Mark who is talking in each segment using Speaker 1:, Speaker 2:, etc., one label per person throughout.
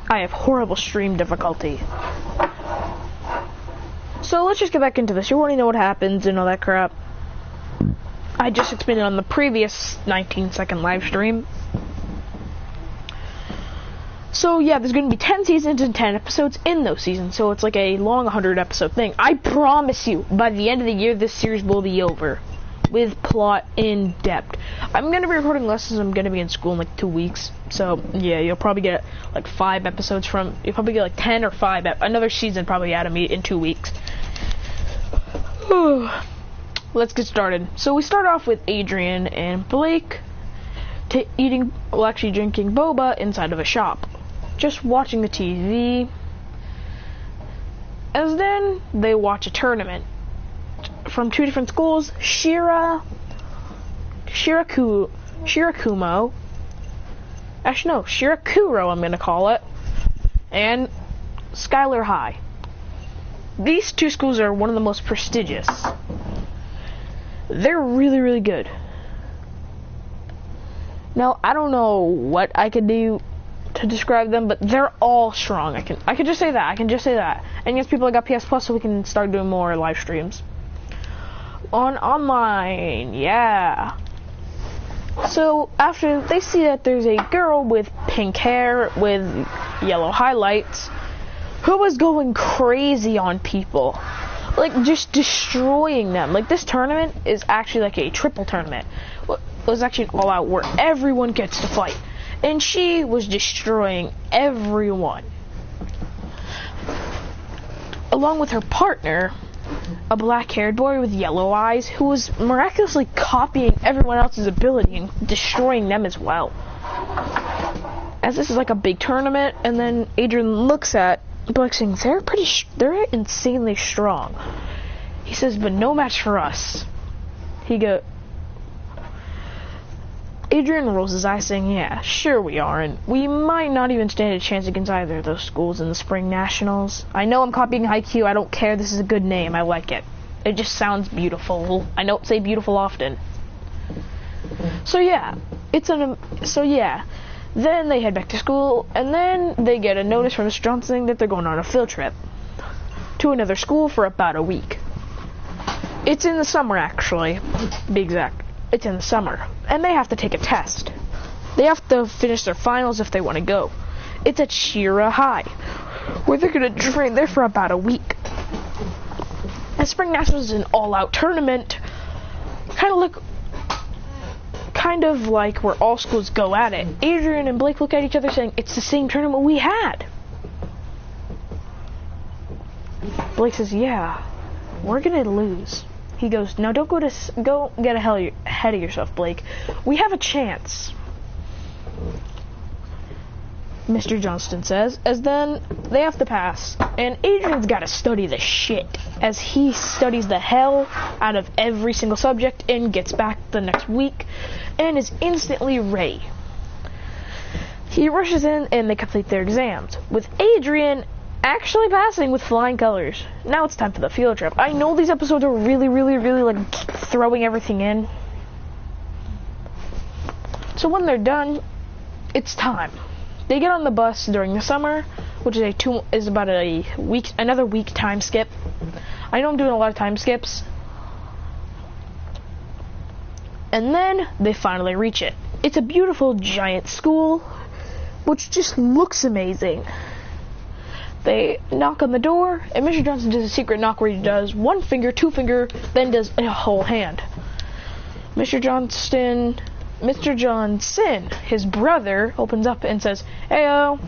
Speaker 1: I have horrible stream difficulty. So let's just get back into this. You already know what happens and all that crap. I just explained it on the previous 19-second live stream. So yeah, there's going to be 10 seasons and 10 episodes in those seasons. So it's like a long 100 episode thing. I promise you, by the end of the year, this series will be over. With plot in depth. I'm going to be recording lessons. I'm going to be in school in like 2 weeks. So yeah, you'll probably get like 5 episodes from, you'll probably get like 10 or 5, another season probably out of me in 2 weeks. Let's get started. So we start off with Adrian and Blake drinking boba inside of a shop. Just watching the TV. As then they watch a tournament from 2 different schools, Shirakumo. Actually, no, Shirakuro, I'm going to call it. And Skylar High. These 2 schools are one of the most prestigious. They're really, really good. Now, I don't know what I could do to describe them, but they're all strong. I can just say that. And yes, people that got PS Plus, so we can start doing more live streams. Online, yeah. So after they see that there's a girl with pink hair with yellow highlights who was going crazy on people, like just destroying them. Like this tournament is actually like a triple tournament. It was actually an all-out where everyone gets to fight, and she was destroying everyone, along with her partner, a black-haired boy with yellow eyes who was miraculously copying everyone else's ability and destroying them as well. As this is like a big tournament, and then Adrian looks at Blake saying, they're insanely strong. He says, but no match for us. Adrian rolls his eyes saying, yeah, sure we are, and we might not even stand a chance against either of those schools in the Spring Nationals. I know I'm copying Haikyuu, I don't care, this is a good name, I like it. It just sounds beautiful. I don't say beautiful often. So yeah, then they head back to school, and then they get a notice from Mr. Johnson that they're going on a field trip to another school for about a week. It's in the summer, actually, to be exact. It's in the summer, and they have to take a test. They have to finish their finals if they want to go. It's at Shira High, where they're going to train there for about a week. And Spring Nationals is an all-out tournament, kind of like where all schools go at it. Adrian and Blake look at each other saying, it's the same tournament we had. Blake says, yeah, we're going to lose. He goes, no, don't go get ahead of yourself, Blake. We have a chance, Mr. Johnston says, as then they have to pass. And Adrian's got to study the shit, as he studies the hell out of every single subject and gets back the next week and is instantly ready. He rushes in and they complete their exams, with Adrian actually passing with flying colors. Now it's time for the field trip. I know these episodes are really, really, really like throwing everything in. So when they're done, it's time. They get on the bus during the summer, which is about another week time skip. I know I'm doing a lot of time skips. And then they finally reach it. It's a beautiful giant school, which just looks amazing. They knock on the door, and Mr. Johnson does a secret knock where he does 1 finger, 2 finger, then does a whole hand. Mr. Johnson, his brother, opens up and says, "Heyo,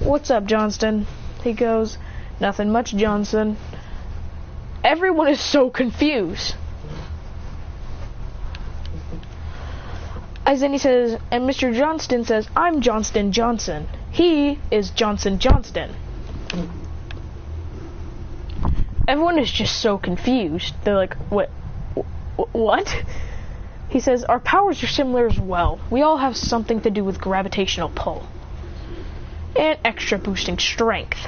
Speaker 1: what's up, Johnston?" He goes, "Nothing much, Johnson." Everyone is so confused. As then he says, and Mr. Johnston says, "I'm Johnston Johnson." He is Johnson Johnston. Everyone is just so confused. They're like, what? He says, "Our powers are similar as well. We all have something to do with gravitational pull and extra boosting strength."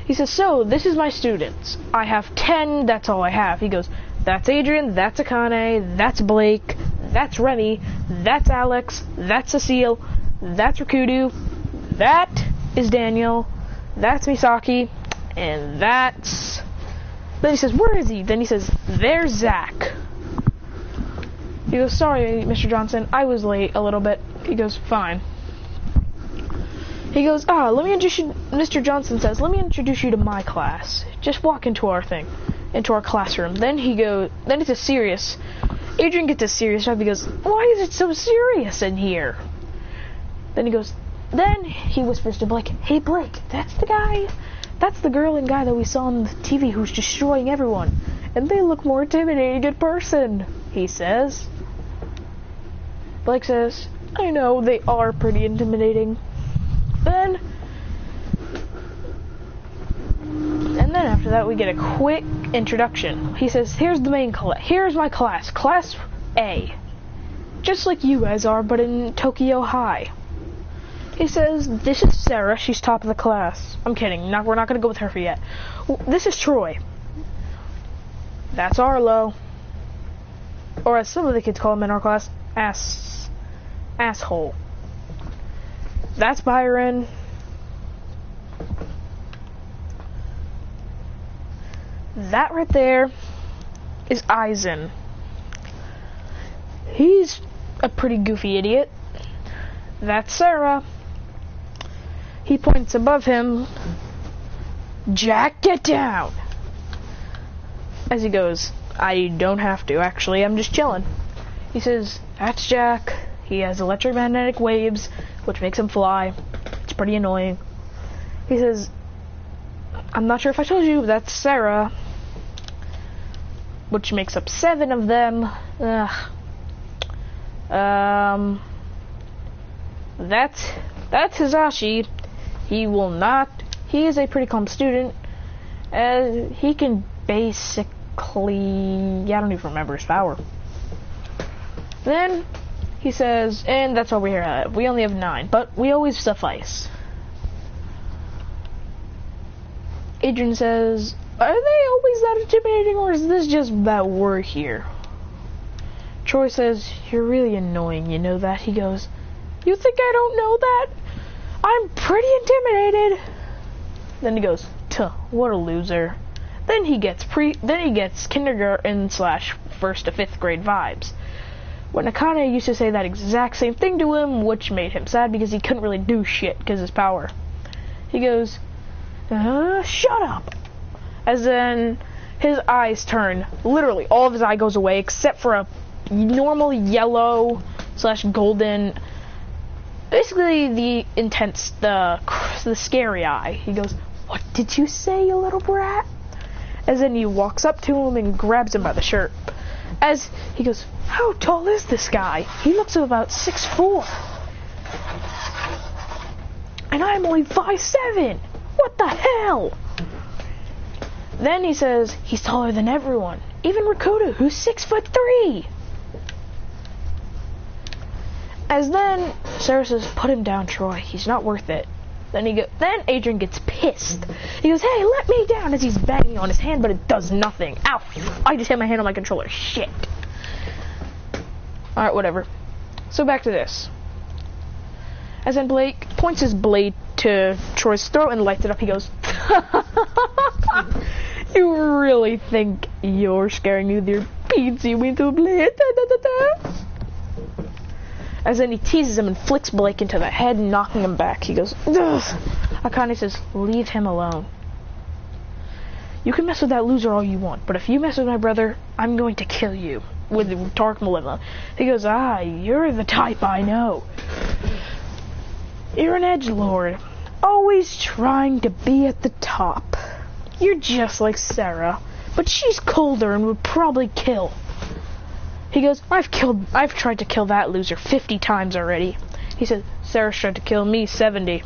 Speaker 1: He says, "So, this is my students. I have 10, that's all I have." He goes, "That's Adrian, that's Akane, that's Blake, that's Remy, that's Alex, that's Cecile, that's Rakudu, that is Daniel, that's Misaki, and that's... Then he says, where is he? Then he says, there's Zach. He goes, sorry, Mr. Johnson, I was late a little bit. He goes, fine. He goes, let me introduce you, Mr. Johnson says, let me introduce you to my class. Just walk into our classroom. Then it's a serious. Adrian gets a serious job. He goes, why is it so serious in here? Then he whispers to Blake, hey Blake, that's the girl and guy that we saw on the TV who's destroying everyone. And they look more intimidating in person, he says. Blake says, I know, they are pretty intimidating. And then after that we get a quick introduction. He says, here's my class, Class A. Just like you guys are, but in Tokyo High. He says, this is Sarah, she's top of the class. I'm kidding, we're not going to go with her for yet. This is Troy. That's Arlo. Or as some of the kids call him in our class, asshole. That's Byron. That right there is Eisen. He's a pretty goofy idiot. That's Sarah. He points above him. Jack, get down! As he goes, I don't have to, actually, I'm just chilling. He says, that's Jack. He has electromagnetic waves, which makes him fly. It's pretty annoying. He says, I'm not sure if I told you, but that's Sarah. Which makes up 7 of them. That's Hisashi. He is a pretty calm student. He can basically, I don't even remember his power. Then he says, and that's all we have. We only have 9, but we always suffice. Adrian says, are they always that intimidating, or is this just that we're here? Troy says, you're really annoying, you know that? He goes, you think I don't know that? I'm pretty intimidated. Then he goes, tuh, what a loser. Then he gets kindergarten / 1st to 5th grade vibes. When Akane used to say that exact same thing to him, which made him sad because he couldn't really do shit because of his power. He goes, shut up. As in, his eyes turn, literally all of his eye goes away except for a normal yellow / golden, basically the intense, the scary eye. He goes, what did you say, you little brat? As then he walks up to him and grabs him by the shirt. As he goes, how tall is this guy? He looks about 6'4". And I'm only 5'7". What the hell? Then he says, he's taller than everyone. Even Rakuta, who's 6'3". As then Sarah says, put him down, Troy. He's not worth it. Then Adrian gets pissed. He goes, hey, let me down, as he's banging on his hand, but it does nothing. Ow! I just hit my hand on my controller. Shit. Alright, whatever. So back to this. As then Blake points his blade to Troy's throat and lights it up. He goes, you really think you're scaring me with your teensy weensy blade? As then he teases him and flicks Blake into the head, knocking him back. He goes, ugh. Akane says, leave him alone. You can mess with that loser all you want, but if you mess with my brother, I'm going to kill you. With dark malevolence. He goes, you're the type I know. You're an edgelord, always trying to be at the top. You're just like Sarah, but she's colder and would probably kill. He goes, I've tried to kill that loser 50 times already. He said, Sarah's tried to kill me 70.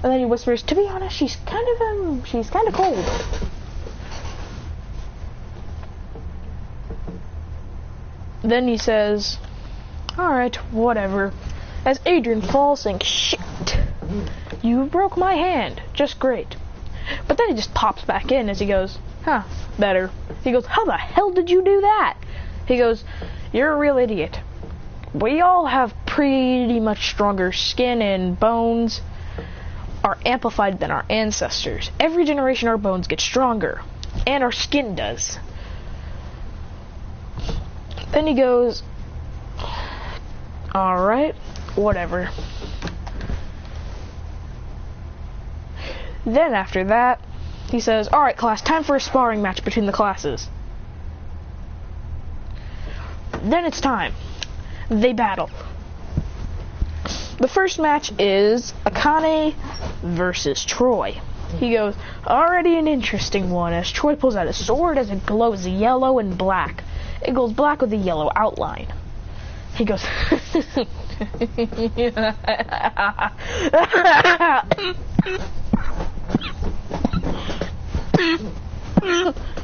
Speaker 1: And then he whispers, to be honest, she's kind of cold. Then he says, alright, whatever. As Adrian falls saying, shit, you broke my hand. Just great. But then he just pops back in as he goes, better. He goes, how the hell did you do that? He goes, you're a real idiot. We all have pretty much stronger skin and bones are amplified than our ancestors. Every generation our bones get stronger, and our skin does. Then he goes, alright, whatever. Then after that, he says, alright class, time for a sparring match between the classes. Then it's time. They battle. The first match is Akane versus Troy. He goes, already an interesting one, as Troy pulls out his sword as it glows yellow and black. It goes black with a yellow outline. He goes,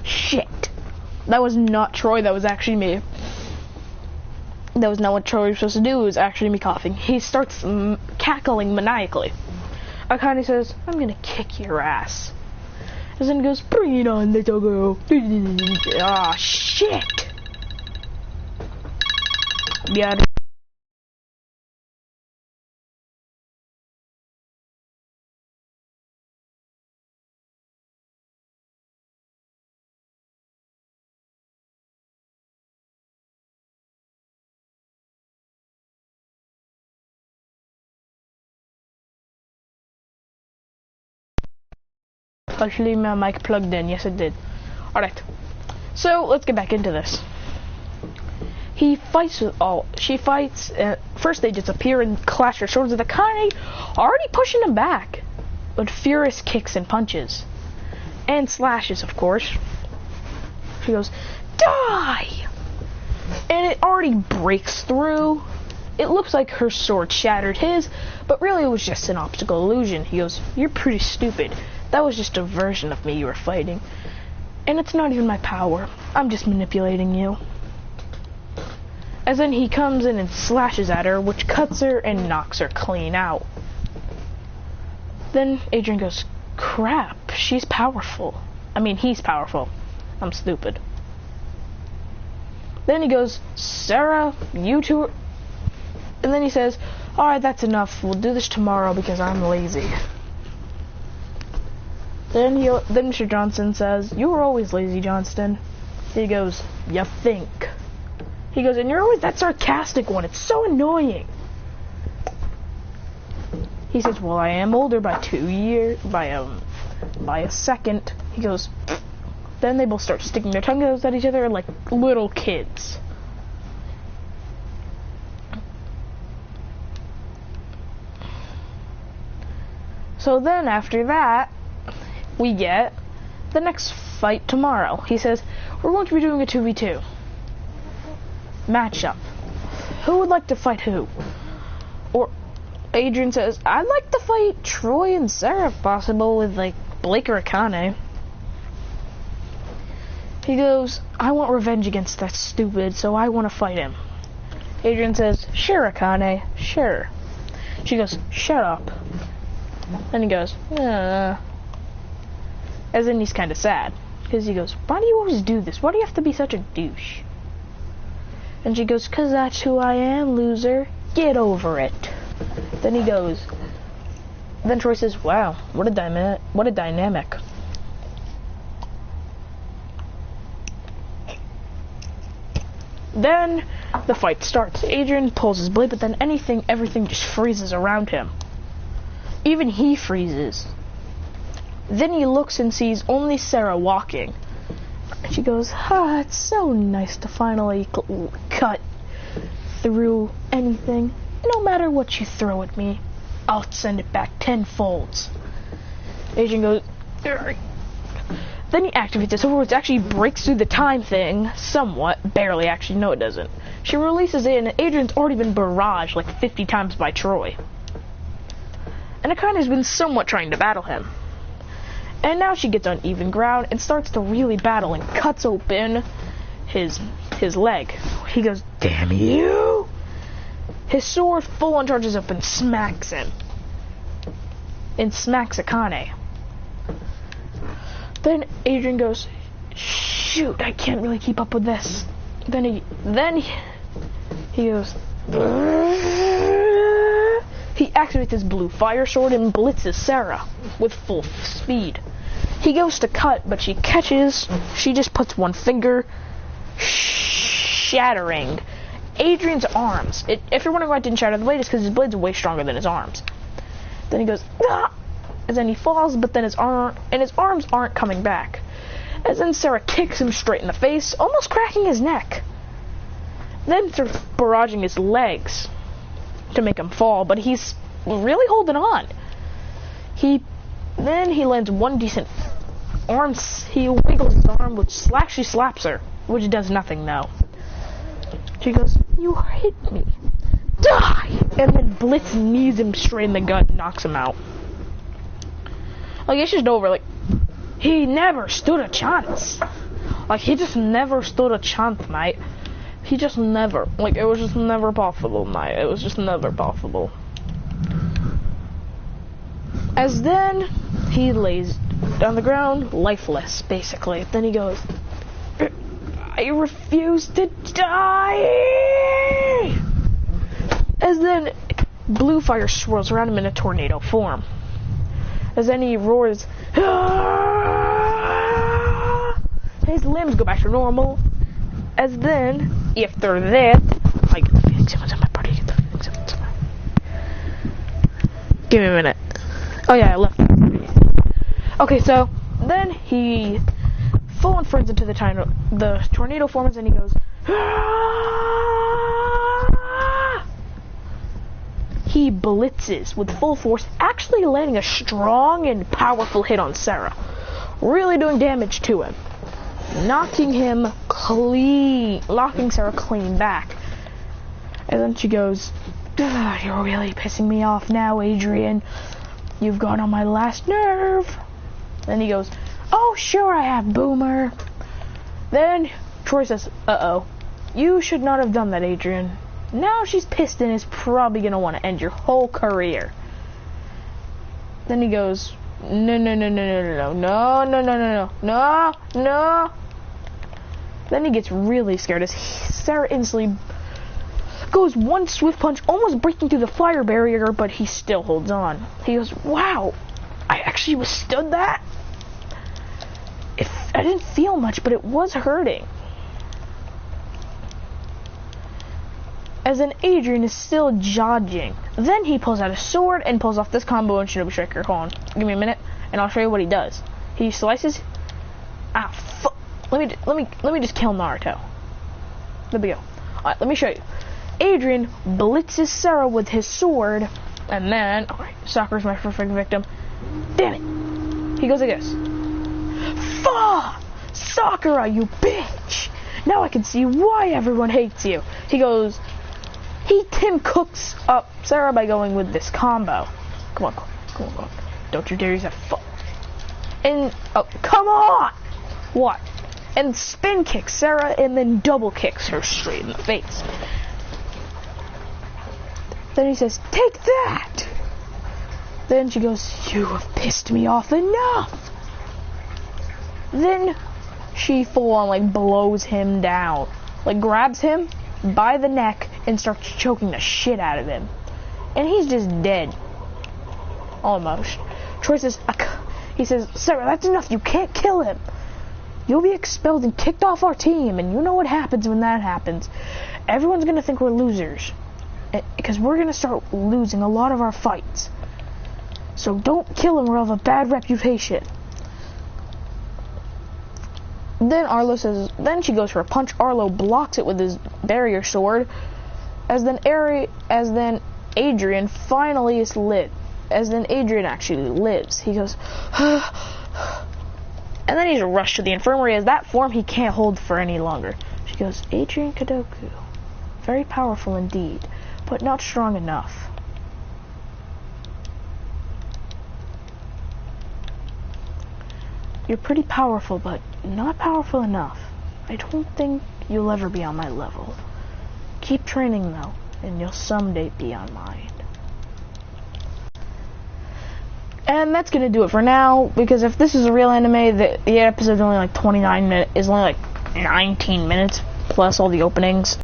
Speaker 1: shit. That was not Troy, that was actually me. That was not what Troy was supposed to do, it was actually me coughing. He starts cackling maniacally. Akane says, I'm gonna kick your ass. And then he goes, bring it on, little girl. Ah, shit. Yeah. Actually, my mic plugged in. Yes, it did. Alright. So, let's get back into this. He fights with she fights, first they just appear and clash their swords with Akane, already pushing him back. With furious kicks and punches. And slashes, of course. She goes, die! And it already breaks through. It looks like her sword shattered his, but really it was just an optical illusion. He goes, you're pretty stupid. That was just a version of me you were fighting. And it's not even my power. I'm just manipulating you. As then he comes in and slashes at her, which cuts her and knocks her clean out. Then Adrian goes, crap, she's powerful. I mean, he's powerful. I'm stupid. Then he goes, Sarah, you two are... And then he says, alright, that's enough. We'll do this tomorrow because I'm lazy. Then Mr. Johnson says, you were always lazy, Johnston. He goes, you think. He goes, and you're always that sarcastic one. It's so annoying. He says, well, I am older by 2 years, by a second. He goes, then they both start sticking their tongues at each other like little kids. So then after that, we get the next fight tomorrow. He says, we're going to be doing a 2v2 matchup. Who would like to fight who? Or Adrian says, I'd like to fight Troy and Sarah if possible with like Blake or Akane. He goes, I want revenge against that stupid, so I want to fight him. Adrian says, sure Akane, sure. She goes, shut up. And he goes, as in he's kind of sad. Because he goes, why do you always do this? Why do you have to be such a douche? And she goes, because that's who I am, loser. Get over it. Then he goes, then Troy says, wow, what a dynamic. Then the fight starts. Adrian pulls his blade, but then everything just freezes around him. Even he freezes. Then he looks and sees only Sarah walking. She goes, it's so nice to finally cut through anything. No matter what you throw at me, I'll send it back tenfold. Adrian goes, Argh. Then he activates his sword, which actually breaks through the time thing somewhat. Barely, actually. No, it doesn't. She releases it, and Adrian's already been barraged like 50 times by Troy. And Akane's been somewhat trying to battle him. And now she gets on even ground and starts to really battle and cuts open his leg. He goes, damn you! His sword full on charges up and smacks him. And smacks Akane. Then Adrian goes, shoot, I can't really keep up with this. Then he goes, He activates his blue fire sword and blitzes Sarah with full speed. He goes to cut, but she catches. She just puts one finger, shattering Adrian's arms. If you're wondering why it didn't shatter the blade, it's because his blade's way stronger than his arms. Then he goes, ah! And then he falls, but then his arms aren't coming back. And then Sarah kicks him straight in the face, almost cracking his neck. Then starts barraging his legs to make him fall, but he's really holding on. Then he lands one decent arm. He wiggles his arm, which actually slaps her, which does nothing though. She goes, "You hit me. Die!" And then Blitz knees him straight in the gut and knocks him out. Like, it's just over. Like, he never stood a chance. Like, he just never stood a chance, mate. He just never. Like, it was just never possible, mate. It was just never possible. As then, he lays on the ground, lifeless, basically. Then he goes, "I refuse to die!" As then, blue fire swirls around him in a tornado form. As then he roars, "Ah!" His limbs go back to normal. As then, if they're there, I get the feeling someone's in my party. Give me a minute. Oh yeah, I left. Okay, so then he full on turns into the tornado forms, and he goes, "Ah!" He blitzes with full force, actually landing a strong and powerful hit on Sarah, really doing damage to him, knocking Sarah clean back. And then she goes, "You're really pissing me off now, Adrian. You've gone on my last nerve." Then he goes, "Oh, sure I have, Boomer." Then Troy says, "Uh-oh, you should not have done that, Adrian. Now she's pissed and is probably going to want to end your whole career." Then he goes, "No. Then he gets really scared as Sarah instantly goes one swift punch, almost breaking through the fire barrier, but he still holds on. He goes, "Wow, I actually withstood that? I didn't feel much, but it was hurting." As in, Adrian is still dodging. Then he pulls out a sword and pulls off this combo in Shinobi Striker. Hold on, give me a minute, and I'll show you what he does. He slices. Let me just kill Naruto. There we go. Alright, let me show you. Adrian blitzes Sarah with his sword, and then, alright, Sakura's my perfect victim. Damn it! He goes like this. "Fuck! Sakura, you bitch! Now I can see why everyone hates you." He goes. He Tim Cooks up Sarah by going with this combo. Come on. Don't you dare use that fuck. And, oh, come on! What? And spin kicks Sarah and then double kicks her straight in the face. Then he says, "Take that!" Then she goes, "You have pissed me off enough." Then she full on like blows him down. Like grabs him by the neck and starts choking the shit out of him. And he's just dead. Almost. Troy says, he says, "Sarah, that's enough. You can't kill him. You'll be expelled and kicked off our team, and you know what happens when that happens. Everyone's going to think we're losers, because we're going to start losing a lot of our fights. So don't kill him or I'll have a bad reputation." Then Arlo says, then she goes for a punch. Arlo blocks it with his barrier sword, as then Adrian finally is lit. As then Adrian actually lives. He goes, and then he's rushed to the infirmary as that form he can't hold for any longer. She goes, "Adrian Kadoku, very powerful indeed, but not strong enough." "You're pretty powerful, but not powerful enough. I don't think you'll ever be on my level. Keep training though, and you'll someday be on mine." And that's gonna do it for now, because if this is a real anime, the episode's only like 29 minutes, is only like 19 minutes plus all the openings.